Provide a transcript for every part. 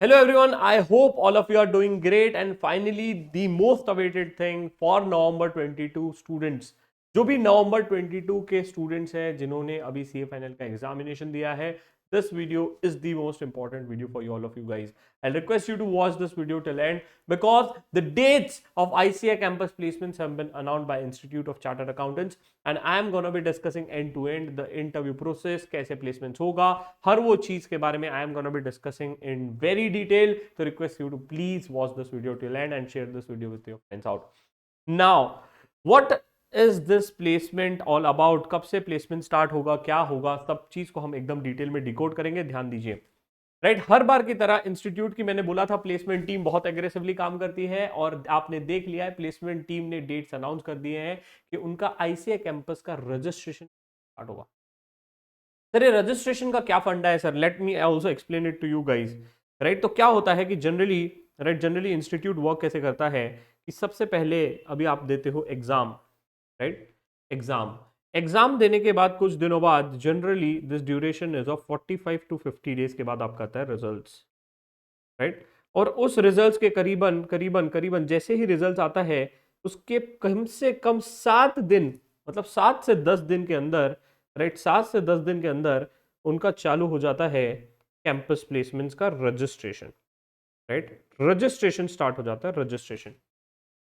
Hello everyone, I hope all of you are doing great and finally the most awaited thing for November 22 students. जो भी नवंबर 22 के students हैं जिन्होंने अभी CA final का examination दिया है, this video is the most important video for you all of you guys. I'll request you to watch this video till end because the dates of ICA campus placements have been announced by Institute of Chartered Accountants and I am going to be discussing end to end the interview process, कैसे placements होगा, हर वो चीज के बारे में I am going to be discussing in very detail. So request you to please watch this video till end and share this video with your friends out. Now, what is this placement all about? कब से placement start होगा, क्या होगा, सब चीज को हम एकदम डिटेल में डिकोड करेंगे. ध्यान दीजिए. राइट, हर बार की तरह इंस्टीट्यूट की मैंने बोला था प्लेसमेंट टीम बहुत एग्रेसिवली काम करती है और आपने देख लिया है प्लेसमेंट टीम ने डेट्स अनाउंस कर दिए हैं कि उनका आईसीए कैंपस का रजिस्ट्रेशन स्टार्ट होगा. सर ये रजिस्ट्रेशन का क्या फंडा है sir? Let me also explain it to you guys. Right, तो क्या होता है कि जनरली इंस्टीट्यूट वर्क कैसे करता है कि सबसे पहले अभी आप देते हो एग्जाम. राइट, एग्जाम देने के बाद कुछ दिनों बाद generally this duration is of 45 to 50 days के बाद आपका आता है रिजल्ट्स. राइट, और उस रिजल्ट्स के करीबन करीबन करीबन जैसे ही रिजल्ट्स आता है उसके कम से कम 7 दिन, मतलब 7 से 10 दिन के अंदर, राइट, 7 से 10 दिन के अंदर उनका चालू हो जाता है कैंपस प्लेसमेंट्स का रजिस्ट्रेशन. राइट, रजिस्ट्रेशन स्टार्ट हो जाता है. रजिस्ट्रेशन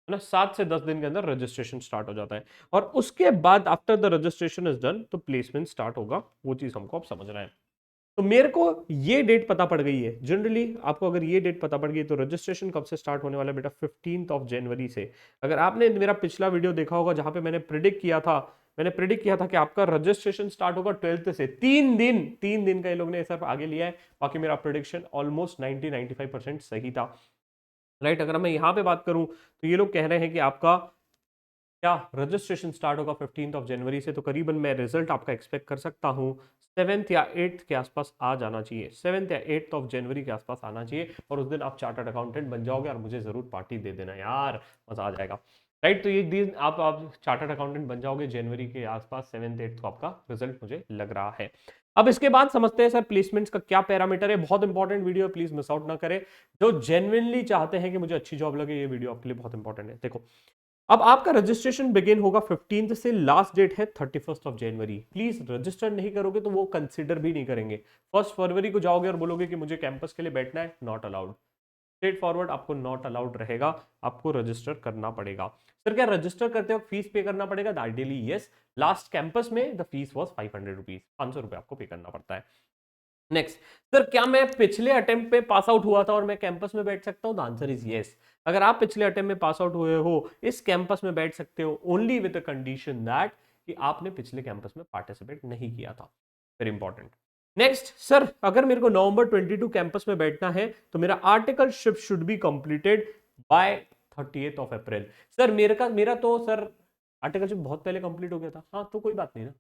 है ना, 7 से 10 दिन के अंदर रजिस्ट्रेशन स्टार्ट हो जाता है और उसके बाद after the registration is done तो प्लेसमेंट स्टार्ट होगा. वो चीज हमको अब समझना है. तो मेरे को ये डेट पता पड़ गई है. जनरली आपको अगर ये डेट पता पड़ गई तो रजिस्ट्रेशन कब से स्टार्ट होने वाला है बेटा? 15 जनवरी से. अगर आपने मेरा पिछला वीडियो देखा होगा जहां पे मैंने प्रिडिक्ट किया था कि आपका रजिस्ट्रेशन स्टार्ट होगा 12th से. 3 दिन का ये लोग ने सिर्फ आगे लिया है. बाकी मेरा प्रिडिक्शन ऑलमोस्ट 90-95% सही था. राइट, अगर मैं यहां पे बात करूं तो ये लोग कह रहे हैं कि आपका क्या रजिस्ट्रेशन स्टार्ट होगा 15 जनवरी से. तो करीबन मैं रिजल्ट आपका एक्सपेक्ट कर सकता हूं 7th या 8th के आसपास आ जाना चाहिए. 7th या 8th जनवरी के आसपास आना चाहिए और उस दिन आप चार्टर्ड अकाउंटेंट बन जाओगे और मुझे जरूर पार्टी दे देना यार, मजा आ जाएगा. राइट, तो ये दिन आप चार्टर्ड अकाउंटेंट बन जाओगे जनवरी के आसपास. 7th 8th को आपका रिजल्ट मुझे लग रहा है. अब इसके बाद समझते हैं सर प्लेसमेंट्स का क्या पैरामीटर है. बहुत important video, please miss out ना करें. जो जेन्युइनली चाहते हैं कि मुझे अच्छी जॉब लगे, ये वीडियो आपके लिए बहुत इंपॉर्टेंट है. देखो, अब आपका रजिस्ट्रेशन बिगिन होगा 15th से. लास्ट डेट है 31 जनवरी. प्लीज रजिस्टर नहीं करोगे तो वो कंसिडर भी नहीं करेंगे. 1 फरवरी को जाओगे और बोलोगे कि मुझे कैंपस के लिए बैठना है, नॉट अलाउड. स्ट्रेट फॉरवर्ड आपको नॉट अलाउड रहेगा. आपको रजिस्टर करना पड़ेगा. सर क्या रजिस्टर करते वक्त फीस पे करना पड़ेगा? Ideally yes. लास्ट कैंपस में द फीस वॉज 500 रुपीज. 500 रुपये आपको पे करना पड़ता है. नेक्स्ट, सर क्या मैं पिछले अटेम्प्ट पे पास आउट हुआ था और मैं कैंपस में बैठ सकता हूं? The answer is yes. अगर आप पिछले अटेम्प्ट में पास आउट हुए हो इस कैंपस में बैठ सकते हो, only with the condition that कि आपने पिछले कैंपस में पार्टिसिपेट नहीं किया था. Very important. नेक्स्ट, सर अगर मेरे को नवंबर 22 कैंपस में बैठना है तो मेरा articleship should be completed by 30th April. Sir मेरा तो सर आर्टिकलशिप बहुत पहले कंप्लीट हो गया था. हाँ, तो कोई बात नहीं ना.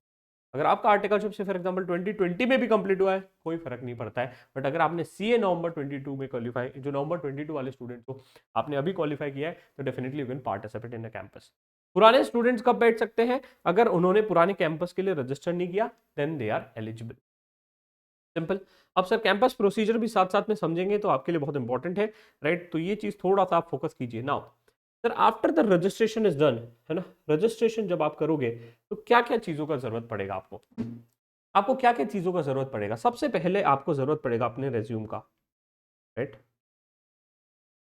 अगर आपका आर्टिकलशिप से फॉर एग्जांपल 2020 में भी कंप्लीट हुआ है कोई फर्क नहीं पड़ता है. बट अगर आपने सीए नवंबर 22 में क्वालिफाई, जो नवंबर 22 वाले स्टूडेंट को आपने अभी क्वालिफाई किया है, तो definitely you can participate in the campus. पुराने स्टूडेंट्स कब बैठ सकते हैं? अगर उन्होंने पुराने कैंपस के लिए रजिस्टर नहीं किया then they are eligible. Simple. अब सर कैंपस प्रोसीजर भी साथ साथ में समझेंगे तो आपके लिए बहुत इंपॉर्टेंट है. राइट, तो ये चीज थोड़ा सा आप फोकस कीजिए. Now sir after the registration is done, है ना, रजिस्ट्रेशन जब आप करोगे तो क्या क्या चीजों का जरूरत पड़ेगा आपको क्या क्या चीजों का जरूरत पड़ेगा? सबसे पहले आपको जरूरत पड़ेगा अपने रेज्यूम का. राइट,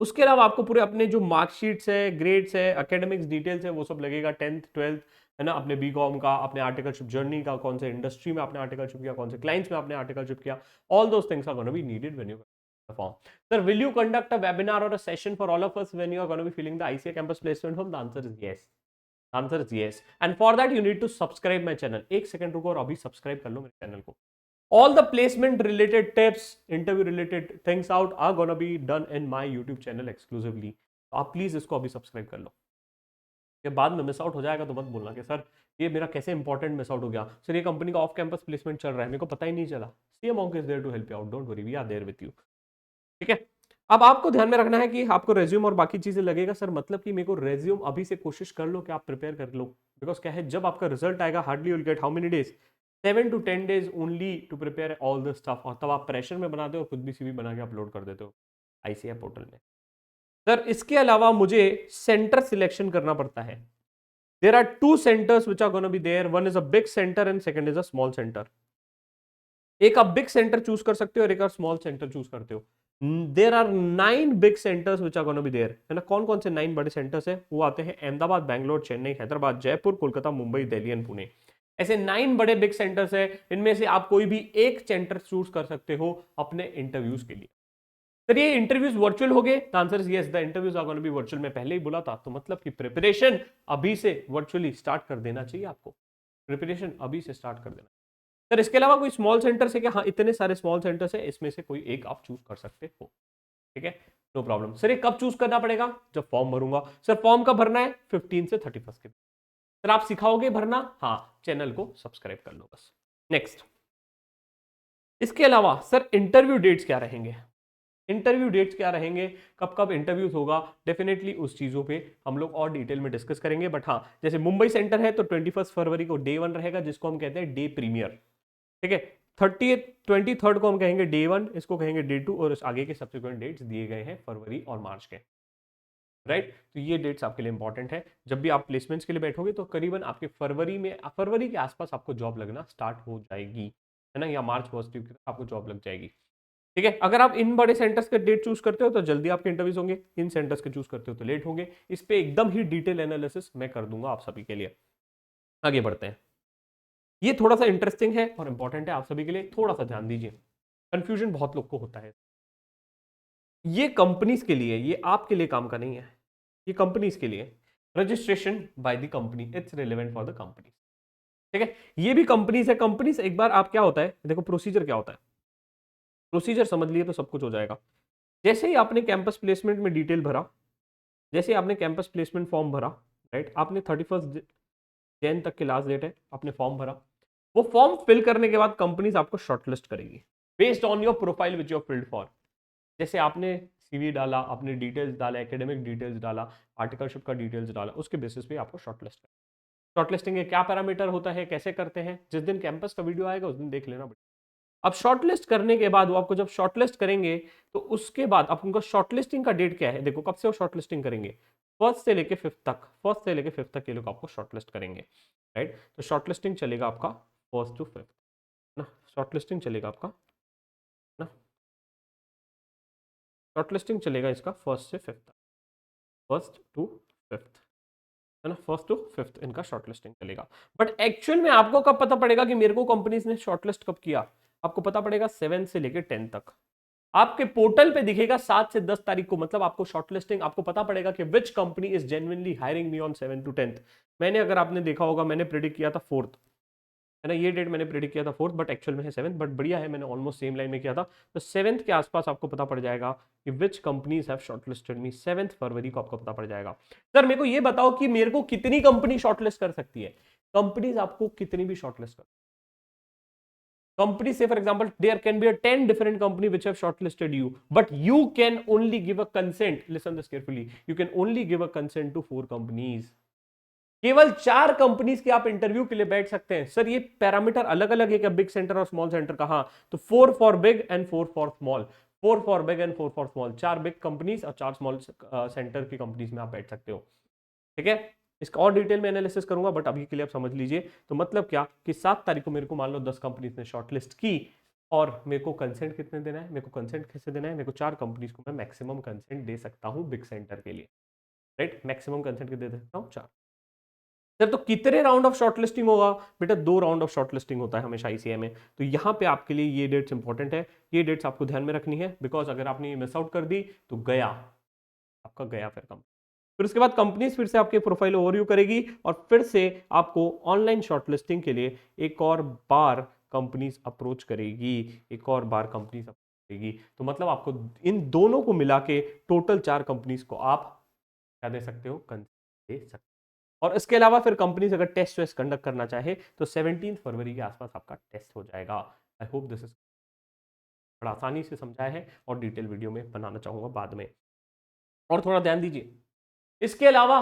उसके अलावा आपको पूरे अपने जो मार्कशीट्स है, ग्रेड्स है, एकेडमिक्स डिटेल्स है, वो सब लगेगा. 10th 12th, है ना, अपने बीकॉम का, अपने आर्टिकलशिप जर्नी का, कौन से इंडस्ट्री में आपने आर्टिकलशिप किया, कौन से क्लाइंट्स में आपने आर्टिकलशिप किया. All those things are gonna be needed when you perform. Sir, will you conduct a webinar or a session for all of us when you are going to be filling the ICA campus placement form? The answer is yes. The answer is yes. And for that you need to subscribe my channel. एक second रुको और अभी subscribe कर लो मेरे channel को. All the placement related tips, interview related things out are gonna be done in my YouTube channel exclusively. तो आप please इसको अभी सब्सक्राइब कर लो. ये बाद में मिस आउट हो जाएगा तो मत बोलना कि सर ये मेरा कैसे इंपॉर्टेंट मिस आउट हो गया. सर ये कंपनी का ऑफ कैंपस प्लेसमेंट चल रहा है, मेरे को पता ही नहीं चला. CM monk is there to help you out. Don't worry, we are there with you. ठीक है. अब आपको ध्यान में रखना है कि आपको रेज्यूम और बाकी चीजें लगेगा. सर मतलब कि मेरे को रेज्यूम अभी से कोशिश कर लो कि आप प्रिपेयर कर लो. बिकॉज क्या है, जब आपका रिजल्ट आएगा hardly will get how many days, 7 to 10 days only to prepare all the stuff, और तब आप प्रेशर में बनाते हो, खुद भी सीवी बना के अपलोड कर देते हो आईसीएआई पोर्टल में। सर इसके अलावा मुझे सेंटर सिलेक्शन करना पड़ता है। There are two centres which are gonna be there, one is a big centre and second is a small centre. एक आप बिग सेंटर चूज कर सकते हो और एक आप स्मॉल सेंटर चूज करते हो। There are 9 big centres which are gonna be there, है ना। कौन कौन से 9 बड़े सेंटर्स है? वो आते हैं अहमदाबाद, बैंगलोर, चेन्नई, हैदराबाद, जयपुर, कोलकाता, मुंबई, दिल्ली एंड पुणे। ऐसे 9 बड़े बिग सेंटर्स है, इनमें से आप कोई भी एक सेंटर चूज कर सकते हो अपने इंटरव्यूज के लिए। सर ये इंटरव्यूज वर्चुअल हो गए? The answer is yes, the interviews are gonna be virtual. मैं पहले ही बोला था, तो मतलब कि प्रिपरेशन अभी से वर्चुअली स्टार्ट कर देना चाहिए आपको। प्रिपरेशन अभी से स्टार्ट कर देना। सर इसके अलावा कोई स्मॉल सेंटर है क्या? हाँ, इतने सारे स्मॉल सेंटर्स है, इसमें से कोई एक आप चूज कर सकते हो, ठीक है, नो प्रॉब्लम। सर ये कब चूज करना पड़ेगा? जब फॉर्म भरूंगा। सर फॉर्म कब भरना है? 15 से 31 के। सर आप सिखाओगे भरना? हाँ, चैनल को सब्सक्राइब कर लो बस। नेक्स्ट, इसके अलावा सर इंटरव्यू डेट्स क्या रहेंगे? इंटरव्यू डेट्स क्या रहेंगे, कब कब इंटरव्यूज होगा, डेफिनेटली उस चीजों पे हम लोग और डिटेल में डिस्कस करेंगे। बट हाँ, जैसे मुंबई सेंटर है तो 21 फरवरी को डे 1 रहेगा, जिसको हम कहते हैं डे प्रीमियर, ठीक है। 23rd को हम कहेंगे डे 1, इसको कहेंगे डे 2, और इस आगे के सब्सिक्वेंट डेट्स दिए गए हैं फरवरी और मार्च के, राइट। तो ये डेट्स आपके लिए इंपॉर्टेंट है। जब भी आप प्लेसमेंट्स के लिए बैठोगे तो करीबन आपके फरवरी के आसपास आपको जॉब लगना स्टार्ट हो जाएगी, है ना, या मार्च फर्स्ट वीक आपको जॉब लग जाएगी, ठीक है। अगर आप इन बड़े सेंटर्स के डेट चूज करते हो तो जल्दी आपके इंटरव्यूज होंगे, इन सेंटर्स के चूज करते हो तो लेट होंगे। इस पे एकदम ही डिटेल एनालिसिस मैं कर दूंगा आप सभी के लिए। आगे बढ़ते हैं। ये थोड़ा सा इंटरेस्टिंग है और इंपॉर्टेंट है आप सभी के लिए, थोड़ा सा ध्यान दीजिए। कंफ्यूजन बहुत लोग को होता है। ये कंपनीज के लिए, ये आपके लिए काम का नहीं है, ये कंपनीज के लिए। Registration by the company, it's relevant for the company, ठीक है। ये भी कंपनीज है। कंपनीज एक बार आप क्या होता है, देखो प्रोसीजर क्या होता है, प्रोसीजर समझ लिए तो सब कुछ हो जाएगा। जैसे ही आपने कैंपस प्लेसमेंट में डिटेल भरा, जैसे ही आपने कैंपस प्लेसमेंट फॉर्म भरा, राइट, आपने 31 जैन तक की लास्ट डेट है, आपने फॉर्म भरा। वो फॉर्म फिल करने के बाद कंपनीज आपको शॉर्टलिस्ट करेगी based on your profile which your field for. जैसे आपने सीवी डाला, आपने डिटेल्स डाला, एकेडमिक डिटेल्स डाला, आर्टिकलशिप का डिटेल्स डाला, उसके बेसिस पे आपको शॉर्टलिस्ट करें। शॉर्टलिस्टिंग के क्या पैरामीटर होता है, कैसे करते हैं, जिस दिन कैंपस का वीडियो आएगा उस दिन देख लेना। अब शॉर्टलिस्ट करने के बाद वो आपको जब शॉर्टलिस्ट करेंगे तो उसके बाद आप उनका शॉर्टलिस्टिंग का डेट क्या है, देखो कब से वो शॉर्टलिस्टिंग करेंगे, फर्स्ट से लेके फिफ्थ तक, फर्स्ट से लेके फिफ्थ तक ये लोग आपको शॉर्टलिस्ट करेंगे, राइट। तो शॉर्टलिस्टिंग चलेगा आपका फर्स्ट टू फिफ्थ ना, शॉर्टलिस्टिंग चलेगा आपका ना, शॉर्टलिस्टिंग चलेगा इसका फर्स्ट से फिफ्थ तक, फर्स्ट टू फिफ्थ, है ना, फर्स्ट टू फिफ्थ इनका शॉर्टलिस्टिंग चलेगा। बट एक्चुअल में आपको कब पता पड़ेगा कि मेरे को कंपनीज ने शॉर्टलिस्ट कब किया? आपको पता पड़ेगा 7 से लेकर 10 तक। आपके पोर्टल पे दिखेगा 7 से 10 तारीख को, मतलब आपको शॉर्टलिस्टिंग, आपको पता पड़ेगा कि which company is genuinely hiring me on 7 to 10th। मैंने, अगर आपने देखा होगा, मैंने प्रेडिक्ट किया था 4th, है ना, ये डेट मैंने प्रेडिक्ट किया था 4th, बट एक्चुअल में है 7th। बट बढ़िया है, मैंने ऑलमोस्ट सेम लाइन में किया था। तो 7th के आसपास आपको पता पड़ जाएगा कि विच कंपनीज हैव शॉर्टलिस्टेड मी। 7 फरवरी को आपको पता पड़ जाएगा। सर मेरे को ये बताओ कि मेरे को कितनी कंपनी शॉर्टलिस्ट कर सकती है? कंपनीज आपको कितनी भी शॉर्टलिस्ट कर, company, say for example there can be a 10 different company which have shortlisted you, but you can only give a consent, listen this carefully, you can only give a consent to 4 companies। केवल 4 companies के आप interview के लिए बैठ सकते हैं। Sir ये parameter अलग अलग है क्या, बिग सेंटर और स्मॉल सेंटर का? हाँ, तो 4 for big and 4 for small, 4 for big and 4 for small, 4 big companies और 4 स्मॉल सेंटर की कंपनीज में आप बैठ सकते हो, ठीक है। इसका और डिटेल में एनालिसिस करूंगा, बट अभी के लिए आप समझ लीजिए। तो मतलब क्या कि 7 तारीख को मेरे को मान लो 10 कंपनीज ने शॉर्टलिस्ट की, और मेरे को कंसेंट कितने देना है, मेरे को कंसेंट कैसे देना है, मेरे को 4 कंपनीज को मैं मैक्सिमम कंसेंट दे सकता हूं बिग सेंटर के लिए, राइट। मैक्सिमम कंसेंट के दे सकता हूं 4। सर तो कितने राउंड ऑफ शॉर्टलिस्टिंग होगा? बेटा 2 राउंड ऑफ शॉर्टलिस्टिंग होता है हमेशा आईसीएआई में। तो यहाँ पे आपके लिए ये डेट्स इंपॉर्टेंट है, ये डेट्स आपको ध्यान में रखनी है, बिकॉज अगर आपने ये मिस आउट कर दी तो गया आपका, गया फिर कम। फिर उसके बाद कंपनीज फिर से आपके प्रोफाइल ओवरव्यू करेगी और फिर से आपको ऑनलाइन शॉर्टलिस्टिंग के लिए एक और बार कंपनीज अप्रोच करेगी, एक और बार कंपनीज अप्रोच करेगी। तो मतलब आपको इन दोनों को मिला के टोटल 4 कंपनीज को आप क्या दे सकते हो, दे सकते हो। और इसके अलावा फिर कंपनीज अगर टेस्ट वेस्ट कंडक्ट करना चाहे तो 17 फरवरी के आसपास आपका टेस्ट हो जाएगा। आई होप दिस इज बड़ा आसानी से समझाया है और डिटेल वीडियो में बनाना चाहूंगा बाद में, और थोड़ा ध्यान दीजिए। इसके अलावा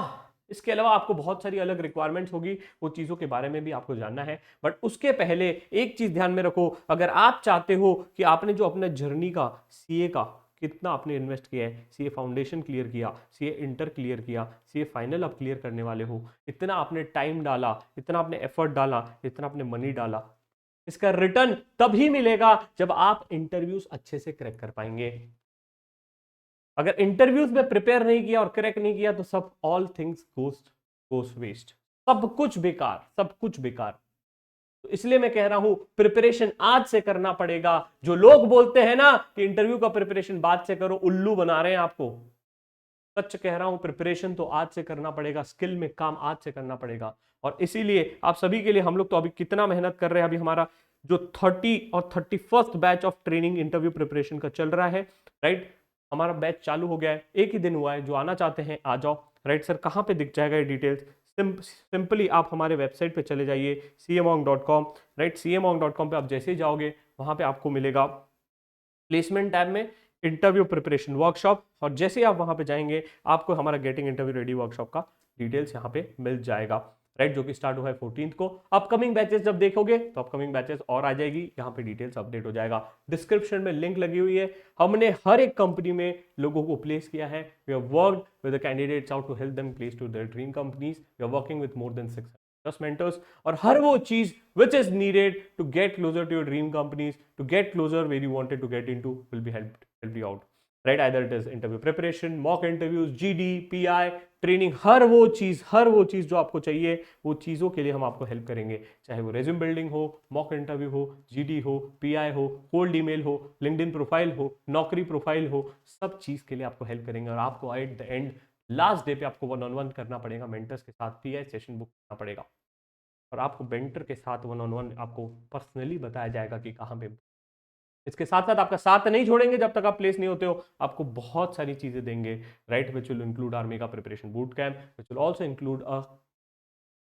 इसके अलावा आपको बहुत सारी अलग रिक्वायरमेंट्स होगी, वो चीज़ों के बारे में भी आपको जानना है। बट उसके पहले एक चीज़ ध्यान में रखो, अगर आप चाहते हो कि आपने जो अपना जर्नी का सीए का कितना आपने इन्वेस्ट किया है, सीए फाउंडेशन क्लियर किया, सीए इंटर क्लियर किया, सीए फाइनल आप क्लियर करने वाले हो, इतना आपने टाइम डाला, इतना आपने एफर्ट डाला, इतना आपने मनी डाला, इसका रिटर्न तभी मिलेगा जब आप इंटरव्यूज अच्छे से क्रैक कर पाएंगे। अगर इंटरव्यूज में प्रिपेयर नहीं किया और क्रैक नहीं किया तो सब ऑल थिंग्स गोस वेस्ट, सब कुछ बेकार, सब कुछ बेकार। तो इसलिए मैं कह रहा हूं प्रिपरेशन आज से करना पड़ेगा। जो लोग बोलते हैं ना कि इंटरव्यू का प्रिपरेशन बाद से करो, उल्लू बना रहे हैं आपको। सच कह रहा हूं, प्रिपरेशन तो आज से करना पड़ेगा, स्किल में काम आज से करना पड़ेगा। और इसीलिए आप सभी के लिए हम लोग तो अभी कितना मेहनत कर रहे हैं। अभी हमारा जो 30 और 31st batch of training interview preparation का चल रहा है, राइट। हमारा बैच चालू हो गया है, एक ही दिन हुआ है। जो आना चाहते हैं आ जाओ, राइट। सर कहाँ पे दिख जाएगा ये डिटेल्स? सिंपली आप हमारे वेबसाइट पे चले जाइए cmonk.com, राइट। cmonk.com पे आप जैसे ही जाओगे वहां पे आपको मिलेगा प्लेसमेंट टैब में इंटरव्यू प्रिपरेशन वर्कशॉप, और जैसे ही आप वहां पे जाएंगे आपको हमारा गेटिंग इंटरव्यू रेडी वर्कशॉप का डिटेल्स यहाँ पे मिल जाएगा, राइट। जो कि स्टार्ट हुआ है 14th को। अपकमिंग बैचेस जब देखोगे तो अपकमिंग बैचेस और आ जाएगी, यहाँ पे डिटेल्स अपडेट हो जाएगा। डिस्क्रिप्शन में लिंक लगी हुई है। हमने हर एक कंपनी में लोगों को प्लेस किया है। We have worked with the candidates out to help them place to their dream companies. We are working with more than 6 mentors, और हर वो चीज which is needed to get closer to your dream companies, to get closer where you wanted to get into, will be help you out, right? Either it is interview preparation, mock interviews, GD, PI training, हर वो चीज जो आपको चाहिए, वो चीजों के लिए हम आपको हेल्प करेंगे। चाहे वो रेज्यूम बिल्डिंग हो, मॉक इंटरव्यू हो, जीडी हो, पीआई हो, कोल्ड ईमेल हो, लिंक्डइन प्रोफाइल हो, नौकरी प्रोफाइल हो, सब चीज के लिए आपको हेल्प करेंगे। और आपको at the end last day पे आपको 1-on-1 करना पड़ेगा मेंटर्स के साथ, पीआई सेशन बुक करना पड़ेगा, और आपको मेंटर के साथ 1-on-1 आपको पर्सनली बताया जाएगा कि कहाँ पे। इसके साथ साथ आपका साथ नहीं छोड़ेंगे जब तक आप प्लेस नहीं होते हो, आपको बहुत सारी चीजें देंगे, right. Which will include army का preparation boot camp, which will also include a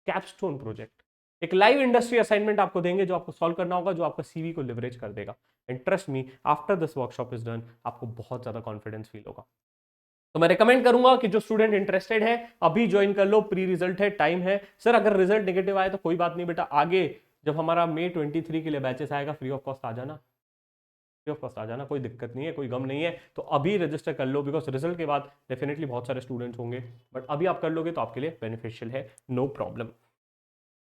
capstone project, एक लाइव इंडस्ट्री असाइनमेंट आपको देंगे जो आपको सॉल्व करना होगा, जो आपका सीवी को लिवरेज कर देगा। And trust me, after this workshop is done आपको बहुत ज्यादा कॉन्फिडेंस फील होगा। तो मैं रिकमेंड करूंगा कि जो स्टूडेंट इंटरेस्टेड है अभी ज्वाइन कर लो, प्री रिजल्ट है, टाइम है। सर अगर रिजल्ट नेगेटिव आए तो कोई बात नहीं बेटा, आगे जब हमारा May 23 के लिए बैचेस आएगा, फ्री ऑफ कॉस्ट आ जाना, फ्री ऑफ कॉस्ट आ जाना, कोई दिक्कत नहीं है, कोई गम नहीं है। तो अभी रजिस्टर कर लो, बिकॉज रिजल्ट के बाद डेफिनेटली बहुत सारे स्टूडेंट्स होंगे, बट अभी आप कर लोगे तो आपके लिए बेनिफिशियल है, नो प्रॉब्लम।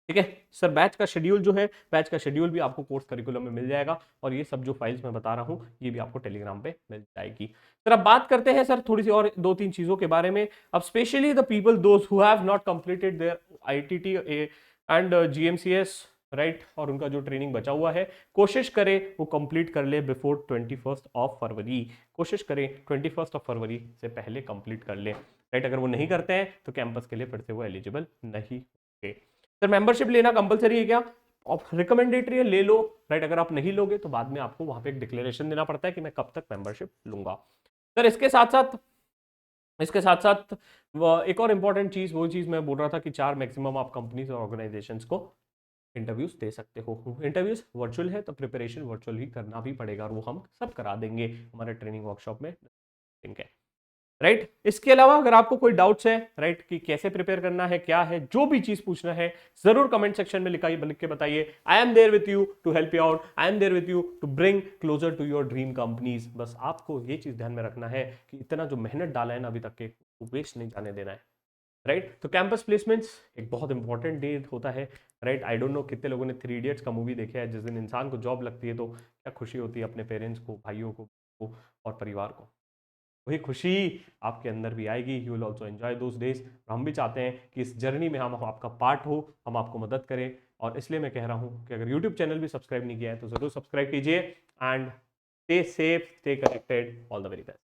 ठीक है सर, बैच का शेड्यूल जो है, बैच का शेड्यूल भी आपको कोर्स करिकुलम में मिल जाएगा, और ये सब जो फाइल्स मैं बता रहा हूँ ये भी आपको टेलीग्राम पे मिल जाएगी। सर अब बात करते हैं सर थोड़ी सी और 2-3 चीजों के बारे में। अब specially the people those who have not completed there ITT and GMCS, right, और उनका जो ट्रेनिंग बचा हुआ है, कोशिश करें वो कंप्लीट कर ले बिफोर 21st ऑफ फरवरी। कोशिश करें 21st ऑफ फरवरी से पहले कंप्लीट कर ले, राइट। अगर वो नहीं करते हैं तो कैंपस के लिए फिर से वो एलिजिबल नहीं होंगे। सर मेंबरशिप लेना कंपलसरी है क्या? रिकमेंडेटरी है, ले लो, राइट। अगर आप नहीं लोगे तो बाद में आपको वहां पे एक डिक्लेरेशन देना पड़ता है कि मैं कब तक मेंबरशिप लूंगा। सर इसके साथ साथ एक और इंपॉर्टेंट चीज, वो चीज मैं बोल रहा था कि 4 मैक्सिमम आप कंपनीज और ऑर्गेनाइजेशंस को इंटरव्यूज दे सकते हो। इंटरव्यूज वर्चुअल है तो प्रिपरेशन वर्चुअल ही करना भी पड़ेगा, और वो हम सब करा देंगे हमारे ट्रेनिंग वर्कशॉप में, ठीक है, राइट। इसके अलावा अगर आपको कोई डाउट्स है, राइट, कि कैसे प्रिपेयर करना है, क्या है, जो भी चीज पूछना है, जरूर कमेंट सेक्शन में लिख के बताइए। I am there with you to help you out, I am there with you to bring closer to your dream companies. बस आपको ये चीज ध्यान में रखना है कि इतना जो मेहनत डाला है ना अभी तक के, वो वेस्ट नहीं जाने देना है, राइट। तो कैंपस प्लेसमेंट्स एक बहुत इंपॉर्टेंट डे होता है, राइट। आई डोंट नो कितने लोगों ने 3 इडियट्स का मूवी देखा है। जिस दिन इंसान को जॉब लगती है तो क्या खुशी होती है अपने पेरेंट्स को, भाइयों को और परिवार को, वही खुशी आपके अंदर भी आएगी। You will also enjoy those days. हम भी चाहते हैं कि इस जर्नी में हम आपका पार्ट हो, हम आपको मदद करें, और इसलिए मैं कह रहा हूं कि अगर यूट्यूब चैनल भी सब्सक्राइब नहीं किया है तो जरूर सब्सक्राइब कीजिए। And stay safe, stay connected, all the very best.